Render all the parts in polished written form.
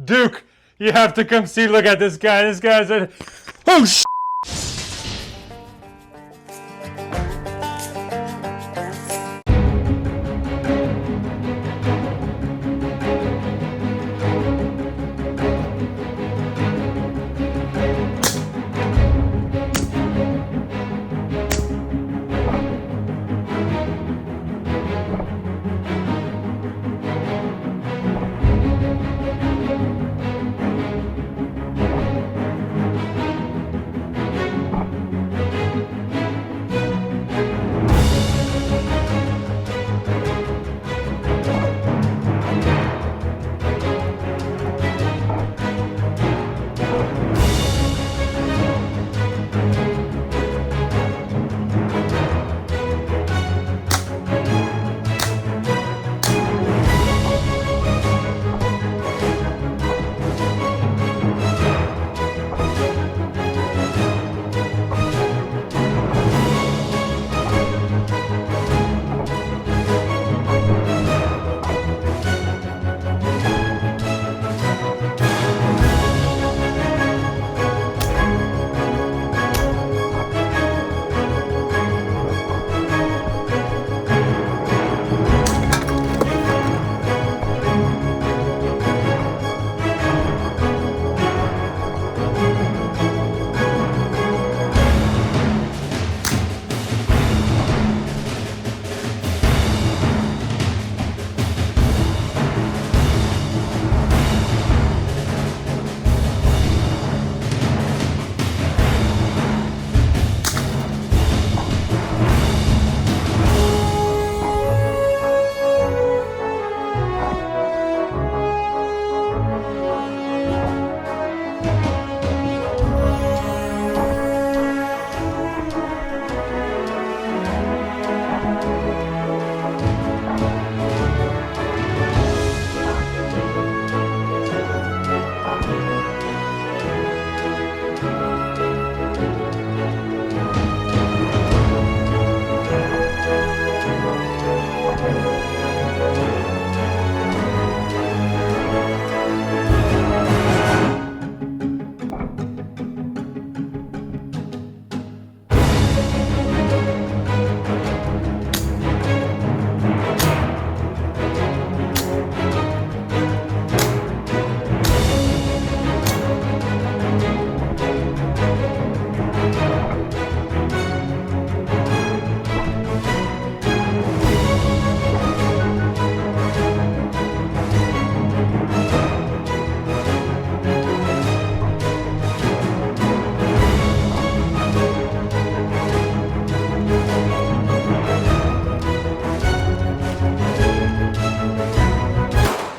Duke, you have to come see. Look at this guy. This guy's a... Oh, sh!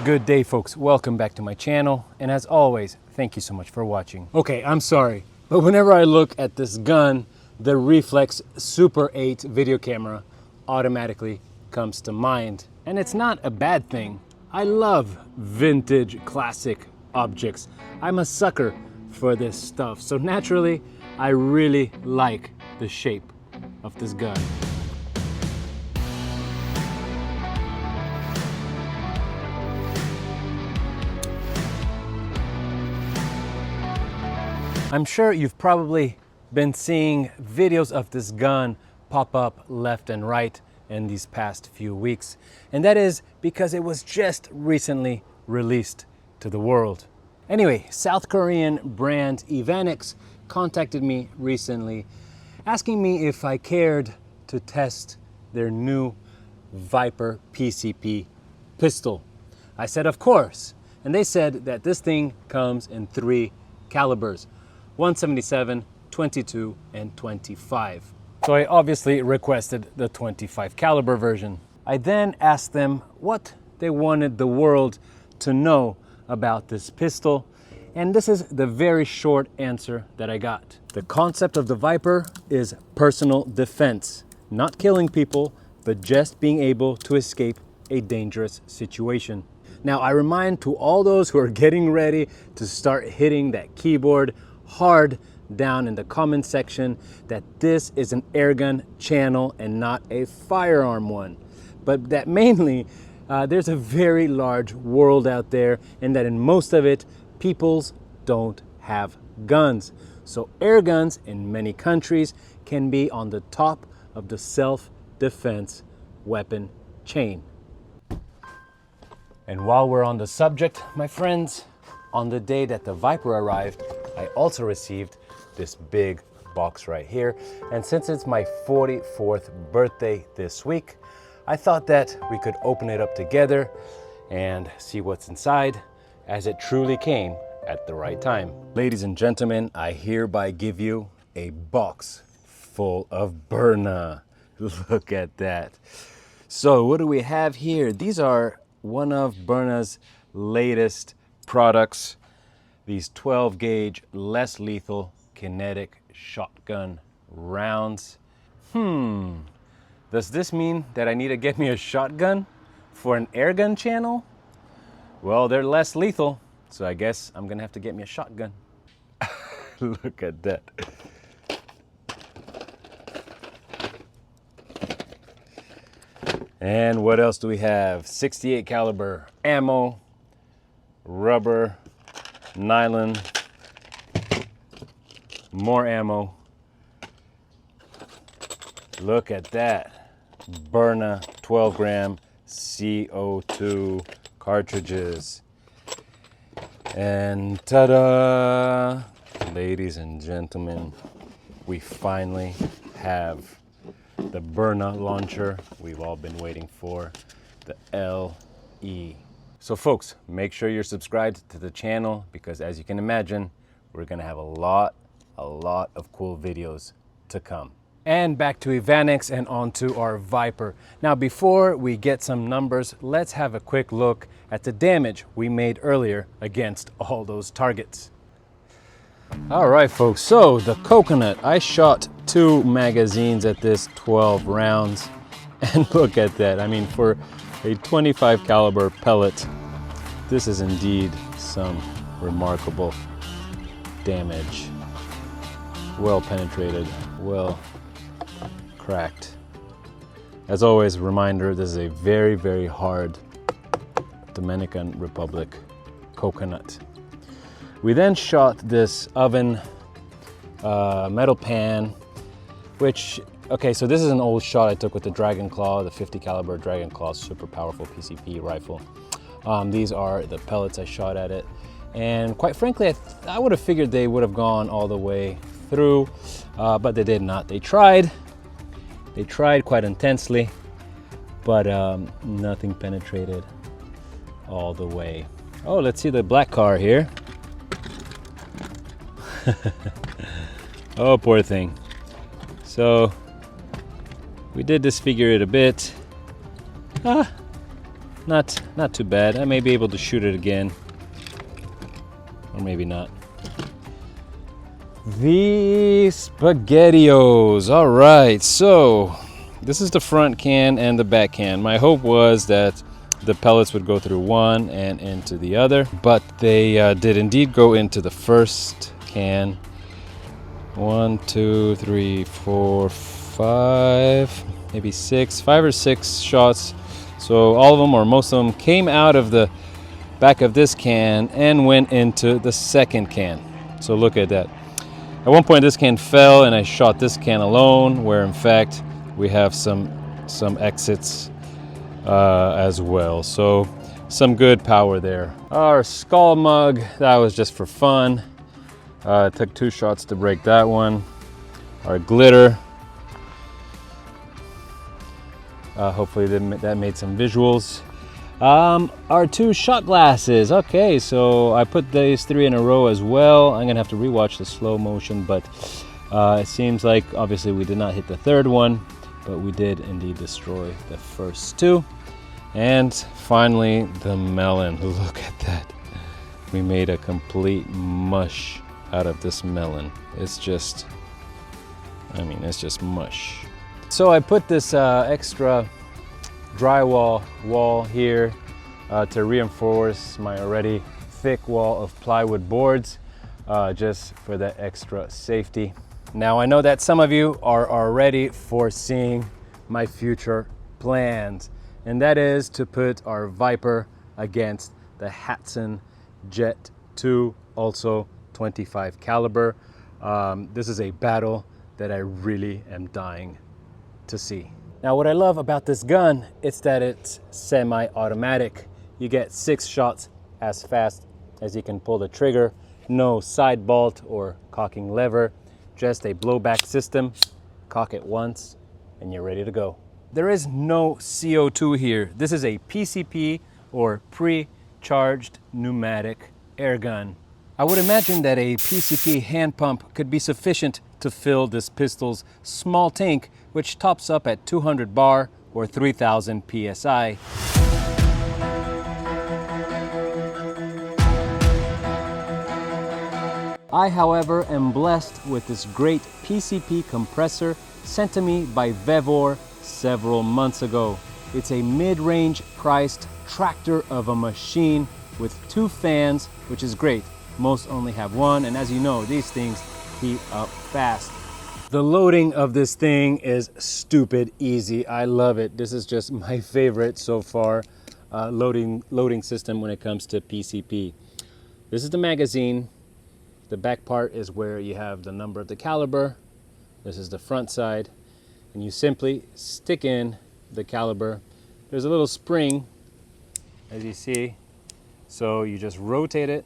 Good day, folks. Welcome back to my channel. And as always, thank you so much for watching. Okay, I'm sorry, but whenever I look at this gun, the Reflex Super 8 video camera automatically comes to mind. And it's not a bad thing. I love vintage classic objects. I'm a sucker for this stuff. So naturally, I really like the shape of this gun. I'm sure you've probably been seeing videos of this gun pop up left and right in these past few weeks. And that is because it was just recently released to the world. Anyway, South Korean brand Evanix contacted me recently asking me if I cared to test their new VIPER PCP pistol. I said, of course. And they said that this thing comes in 3 calibers. 177, 22, and 25. So I obviously requested the 25 caliber version. I then asked them what they wanted the world to know about this pistol, and this is the very short answer that I got. The concept of the VIPER is personal defense, not killing people, but just being able to escape a dangerous situation. Now, I remind to all those who are getting ready to start hitting that keyboard hard down in the comment section that this is an airgun channel and not a firearm one, but that mainly there's a very large world out there, and that in most of it, peoples don't have guns. So air guns in many countries can be on the top of the self-defense weapon chain. And while we're on the subject, my friends, on the day that the VIPER arrived, I also received this big box right here. And since it's my 44th birthday this week, I thought that we could open it up together and see what's inside, as it truly came at the right time. Ladies and gentlemen, I hereby give you a box full of Byrna. Look at that. So what do we have here? These are one of Byrna's latest products. These 12 gauge, less lethal kinetic shotgun rounds. Does this mean that I need to get me a shotgun for an airgun channel? Well, they're less lethal, so I guess I'm gonna have to get me a shotgun. Look at that. And what else do we have? 68 caliber ammo, rubber, nylon, more ammo. Look at that. Byrna 12 gram CO2 cartridges. And ta-da! Ladies and gentlemen, we finally have the Byrna launcher we've all been waiting for, the LE. So folks, make sure you're subscribed to the channel, because as you can imagine, we're gonna have a lot of cool videos to come. And back to Evanix and onto our VIPER. Now before we get some numbers, let's have a quick look at the damage we made earlier against all those targets. All right folks, so the coconut, I shot 2 magazines at this, 12 rounds, and look at that. I mean, for a 25 caliber pellet, this is indeed some remarkable damage. Well penetrated, well cracked. As always, a reminder, this is a very hard Dominican Republic coconut. We then shot this oven metal pan, which, okay, so this is an old shot I took with the Dragon Claw, the 50 caliber Dragon Claw, super powerful PCP rifle. These are the pellets I shot at it. And quite frankly, I would have figured they would have gone all the way through, but they did not. They tried quite intensely, but nothing penetrated all the way. Oh, let's see the black car here. Oh, poor thing. So we did disfigure it a bit. Not too bad. I may be able to shoot it again, or maybe not. The SpaghettiOs. All right, so this is the front can and the back can. My hope was that the pellets would go through one and into the other, but they did indeed go into the first can. 1, 2, 3, 4, 5, maybe 5 or 6 shots. So all of them, or most of them, came out of the back of this can and went into the second can. So look at that. At one point this can fell and I shot this can alone, where in fact we have some exits as well. So some good power there. Our skull mug, that was just for fun. It took 2 shots to break that one. Our glitter. Hopefully that made some visuals. Our 2 shot glasses. Okay, so I put these 3 in a row as well. I'm gonna have to rewatch the slow motion, but it seems like obviously we did not hit the 3rd one, but we did indeed destroy the first 2. And finally, the melon. Look at that. We made a complete mush out of this melon. It's just, I mean, it's just mush. So I put this extra drywall wall here to reinforce my already thick wall of plywood boards, just for that extra safety. Now I know that some of you are already foreseeing my future plans, and that is to put our VIPER against the Hatsan Jet 2, also 25 caliber. This is a battle that I really am dying to see. Now, what I love about this gun is that it's semi-automatic. You get 6 shots as fast as you can pull the trigger. No side bolt or cocking lever, just a blowback system. Cock it once and you're ready to go. There is no CO2 here. This is a PCP or pre-charged pneumatic air gun. I would imagine that a PCP hand pump could be sufficient to fill this pistol's small tank, which tops up at 200 bar or 3000 psi. I, however, am blessed with this great PCP compressor sent to me by VIPER several months ago. It's a mid-range priced tractor of a machine with 2 fans, which is great. Most only have 1, and as you know, these things heat up fast. The loading of this thing is stupid easy. I love it. This is just my favorite so far loading system when it comes to PCP. This is the magazine. The back part is where you have the number of the caliber. This is the front side, and you simply stick in the caliber. There's a little spring, as you see, so you just rotate it,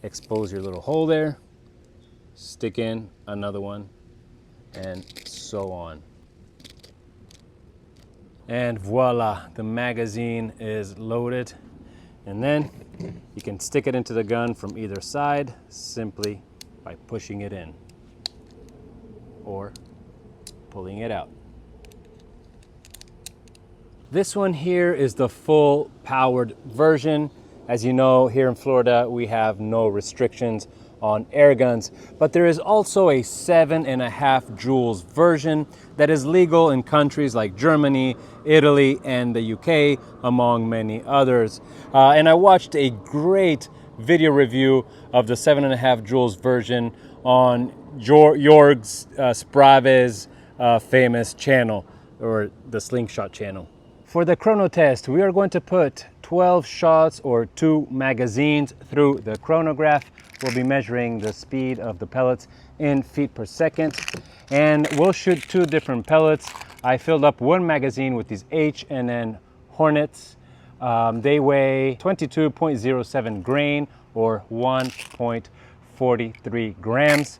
expose your little hole there, stick in another one, and so on. And voila, the magazine is loaded. And then you can stick it into the gun from either side simply by pushing it in or pulling it out. This one here is the full powered version. As you know, here in Florida, we have no restrictions on air guns, but there is also a 7.5 joules version that is legal in countries like Germany, Italy, and the UK, among many others. And I watched a great video review of the 7.5 joules version on Jorg's Sprave's famous channel, or the Slingshot channel. For the chrono test, we are going to put 12 shots or 2 magazines through the chronograph. We'll be measuring the speed of the pellets in feet per second, and we'll shoot 2 different pellets. I filled up 1 magazine with these H&N Hornets. They weigh 22.07 grain or 1.43 grams.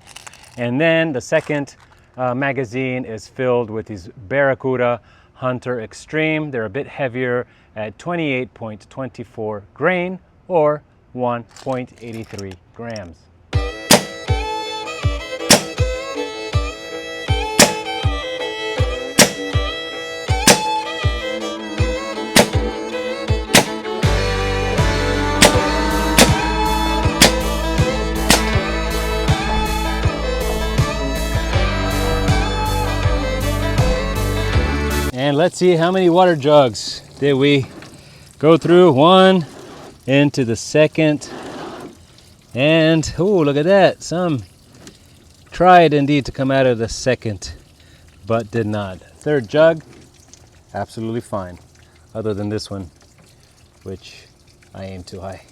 And then the second magazine is filled with these Barracuda Hunter Extreme. They're a bit heavier at 28.24 grain or 1.83 grams. And let's see how many water jugs did we go through. 1 into the second, and oh, look at that, some tried indeed to come out of the second but did not. 3rd jug, absolutely fine, other than this one, which I aim too high.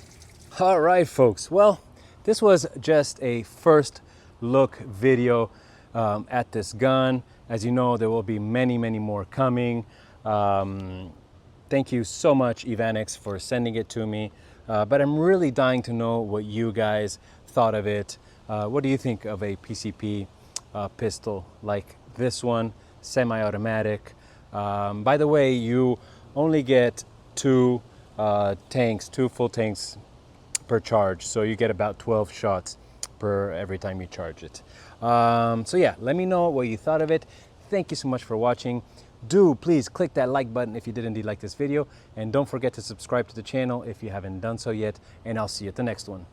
All right, folks, well, this was just a first look video at this gun. As you know, there will be many more coming. Thank you so much, Evanix, for sending it to me. But I'm really dying to know what you guys thought of it. What do you think of a PCP pistol like this one, semi-automatic? By the way, you only get 2 full tanks per charge, so you get about 12 shots per every time you charge it. So yeah, let me know what you thought of it. Thank you so much for watching. Do please click that like button if you did indeed like this video, and don't forget to subscribe to the channel if you haven't done so yet, and I'll see you at the next one.